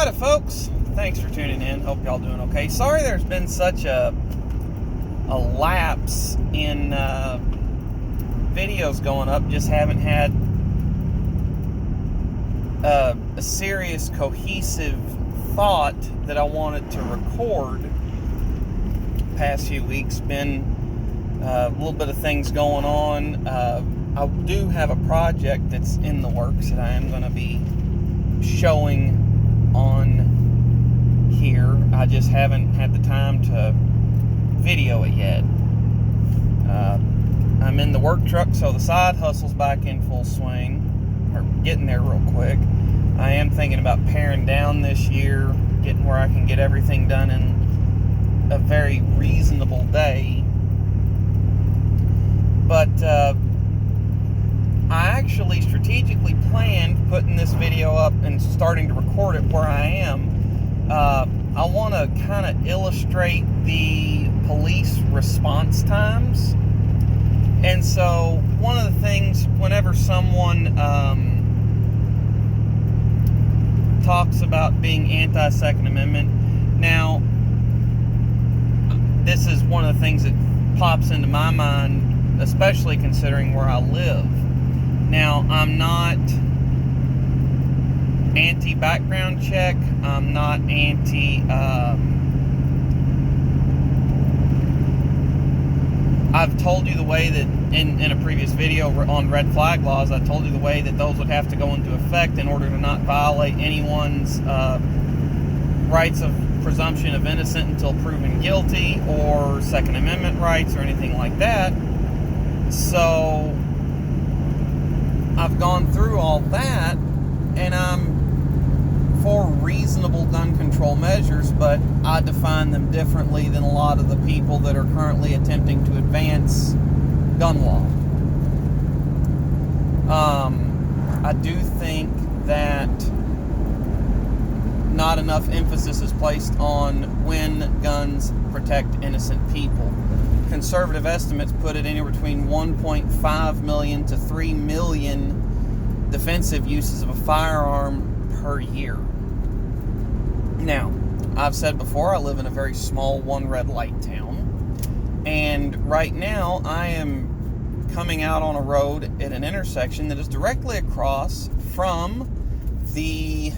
Alright, folks. Thanks for tuning in. Hope y'all doing okay. Sorry there's been such a lapse in videos going up. Just haven't had a serious, cohesive thought that I wanted to record. Past few weeks been a little bit of things going on. I do have a project that's in the works that I am going to be showing on here. I just haven't had the time to video it yet. I'm in the work truck, so the side hustle's back in full swing, or getting there real quick. I am thinking about paring down this year, getting where I can get everything done in a very reasonable day. But I actually strategically planned putting this video up and starting to record it where I am. I want to kind of illustrate the police response times. And so one of the things, whenever someone talks about being anti-Second Amendment, now this is one of the things that pops into my mind, especially considering where I live. Now, I'm not anti-background check. I'm not I've told you the way that in a previous video on red flag laws, I told you the way that those would have to go into effect in order to not violate anyone's rights of presumption of innocence until proven guilty, or Second Amendment rights or anything like that. So I've gone through all that, and I'm for reasonable gun control measures, but I define them differently than a lot of the people that are currently attempting to advance gun law. I do think that not enough emphasis is placed on when guns protect innocent people. Conservative estimates put it anywhere between 1.5 million to 3 million defensive uses of a firearm per year. Now, I've said before, I live in a very small one red light town, and right now I am coming out on a road at an intersection that is directly across from the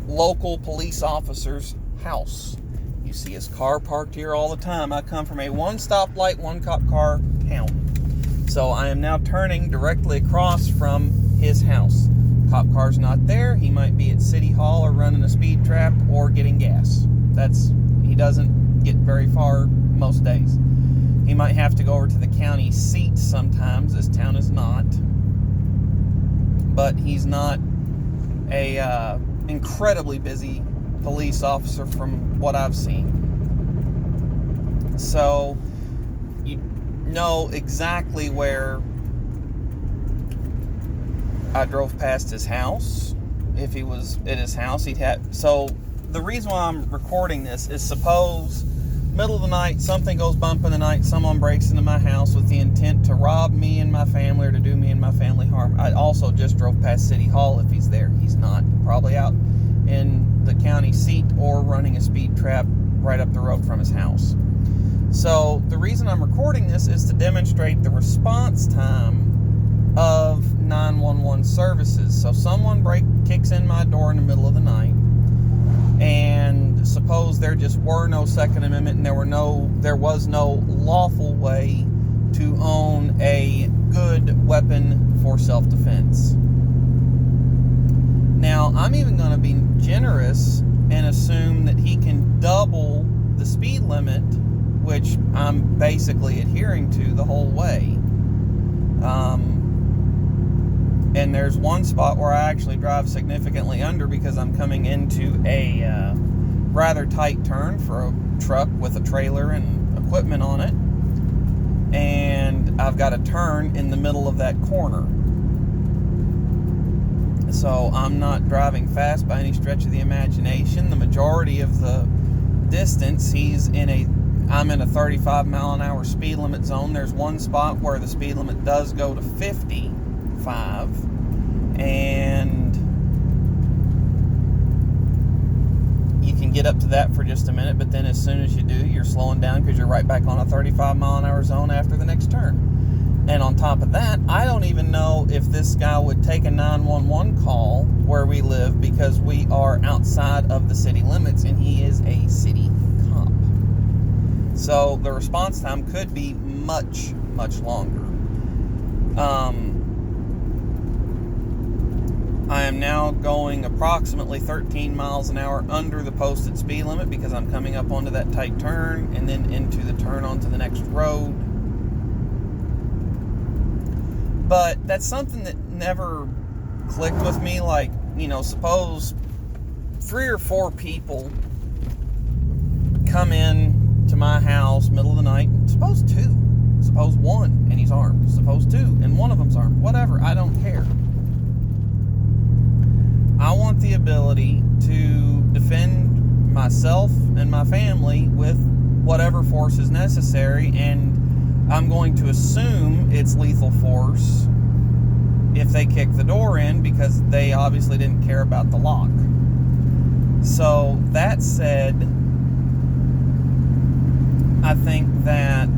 local police officer's house. You see his car parked here all the time. I come from a one stoplight, one cop car town. So I am now turning directly across from his house. Cop car's not there. He might be at City Hall or running a speed trap or getting gas. He doesn't get very far most days. He might have to go over to the county seat sometimes. This town is not. But he's not a incredibly busy police officer from what I've seen. So you know exactly where I drove past his house. If he was at his house, so the reason why I'm recording this is, suppose middle of the night, something goes bump in the night, someone breaks into my house with the intent to rob me and my family or to do me and my family harm. I also just drove past City Hall. If he's there, he's not. Probably out in the county seat or running a speed trap right up the road from his house. So the reason I'm recording this is to demonstrate the response time of 911 services. So someone kicks in my door in the middle of the night, and suppose there just were no Second Amendment and there was no lawful way to own a good weapon for self-defense. Now, I'm even going to be generous and assume that he can double the speed limit, which I'm basically adhering to the whole way. And there's one spot where I actually drive significantly under because I'm coming into a rather tight turn for a truck with a trailer and equipment on it. And I've got a turn in the middle of that corner. So I'm not driving fast by any stretch of the imagination. The majority of the distance, I'm in a 35 mile an hour speed limit zone. There's one spot where the speed limit does go to 55, and get up to that for just a minute, but then as soon as you do, you're slowing down because you're right back on a 35 mile an hour zone after the next turn. And on top of that, I don't even know if this guy would take a 911 call where we live, because we are outside of the city limits and he is a city cop. So the response time could be much, much longer. I am now going approximately 13 miles an hour under the posted speed limit because I'm coming up onto that tight turn and then into the turn onto the next road. But that's something that never clicked with me. Like, suppose 3 or 4 people come in to my house middle of the night. Suppose 2. Suppose 1 and he's armed. Suppose 2 and one of them's armed. Whatever, I don't care. I want the ability to defend myself and my family with whatever force is necessary, and I'm going to assume it's lethal force if they kick the door in, because they obviously didn't care about the lock. So that said, I think that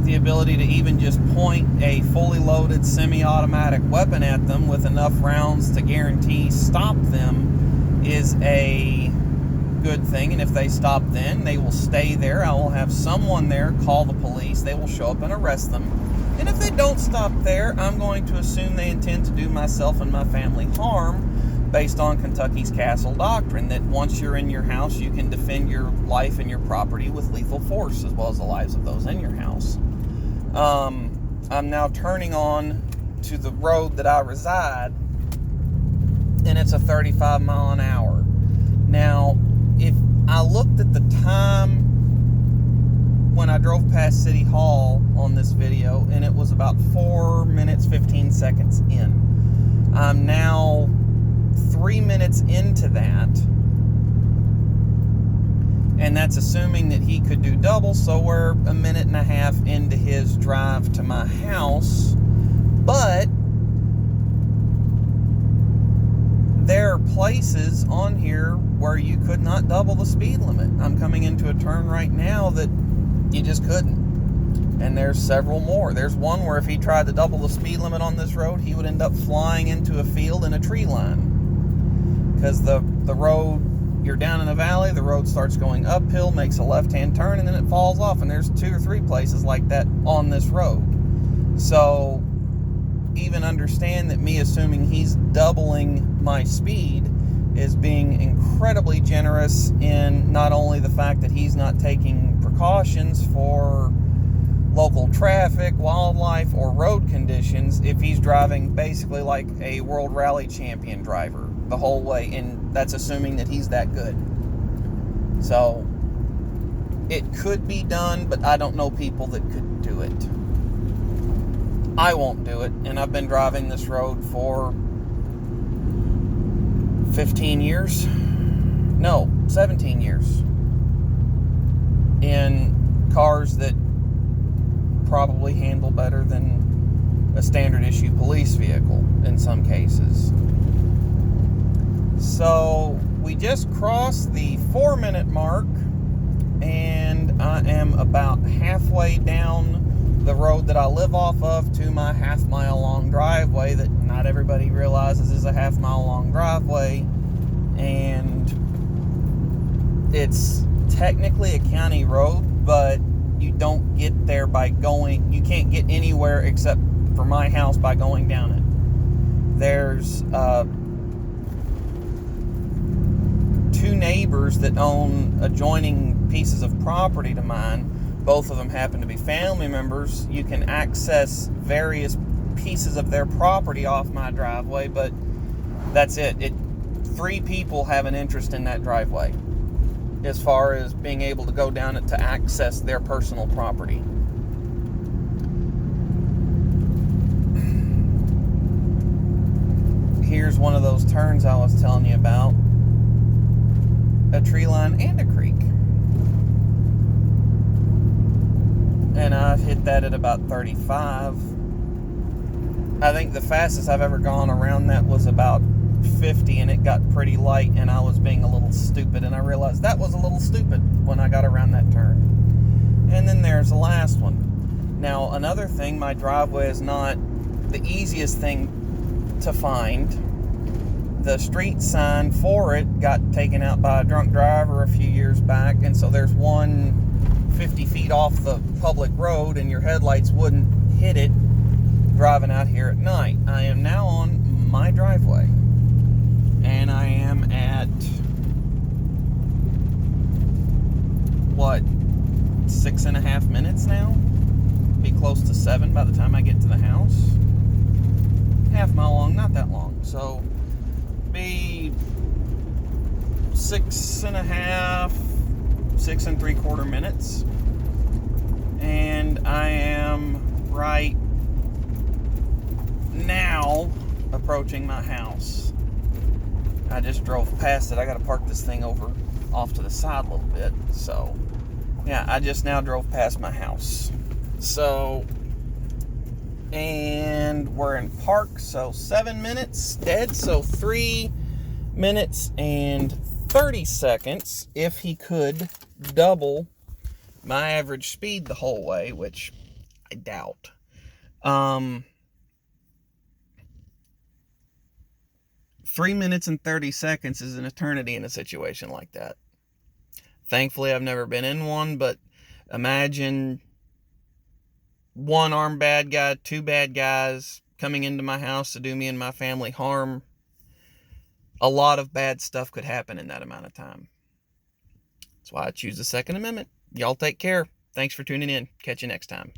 the ability to even just point a fully loaded semi-automatic weapon at them with enough rounds to guarantee stop them is a good thing. And if they stop, then they will stay there. I will have someone there call the police. They will show up and arrest them. And if they don't stop there, I'm going to assume they intend to do myself and my family harm, based on Kentucky's Castle Doctrine, that once you're in your house, you can defend your life and your property with lethal force, as well as the lives of those in your house. I'm now turning on to the road that I reside, and it's a 35 mile an hour. Now, if I looked at the time when I drove past City Hall on this video, and it was about 4 minutes, 15 seconds in. I'm now 3 minutes into that, and that's assuming that he could do double, so we're a minute and a half into his drive to my house. But there are places on here where you could not double the speed limit. I'm coming into a turn right now that you just couldn't. And there's several more. There's one where if he tried to double the speed limit on this road, he would end up flying into a field in a tree line. Because the road, you're down in a valley, the road starts going uphill, makes a left-hand turn, and then it falls off. And there's 2 or 3 places like that on this road. So even understand that me assuming he's doubling my speed is being incredibly generous in not only the fact that he's not taking precautions for local traffic, wildlife, or road conditions, if he's driving basically like a World Rally Champion driver the whole way, and that's assuming that he's that good. So it could be done, but I don't know people that could do it. I won't do it, and I've been driving this road for 15 years. No, 17 years. In cars that probably handle better than a standard issue police vehicle in some cases. So we just crossed the 4-minute mark, and I am about halfway down the road that I live off of to my half-mile long driveway that not everybody realizes is a half-mile long driveway. And it's technically a county road, but you don't get there by going, you can't get anywhere except for my house by going down it. There's 2 neighbors that own adjoining pieces of property to mine. Both of them happen to be family members. You can access various pieces of their property off my driveway, but that's it. 3 people have an interest in that driveway as far as being able to go down it to access their personal property. Here's one of those turns I was telling you about. A tree line and a creek. And I've hit that at about 35. I think the fastest I've ever gone around that was about 50, and it got pretty light and I was being a little stupid, and I realized that was a little stupid when I got around that turn. And then there's the last one. Now, another thing, my driveway is not the easiest thing to find. The street sign for it got taken out by a drunk driver a few years back, and so there's one 50 feet off the public road, and your headlights wouldn't hit it driving out here at night. I am now on my driveway, and I am at, what, 6.5 minutes now? Be close to 7 by the time I get to the house. Half mile long, not that long. So, be 6.5, 6.75 minutes. And I am right now approaching my house. I just drove past it. I got to park this thing over off to the side a little bit. So, yeah, I just now drove past my house. So, and we're in park, so 7 minutes dead, so 3 minutes and 30 seconds if he could double my average speed the whole way, which I doubt. 3 minutes and 30 seconds is an eternity in a situation like that. Thankfully, I've never been in one, but imagine one armed bad guy, two bad guys coming into my house to do me and my family harm. A lot of bad stuff could happen in that amount of time. That's why I choose the Second Amendment. Y'all take care. Thanks for tuning in. Catch you next time.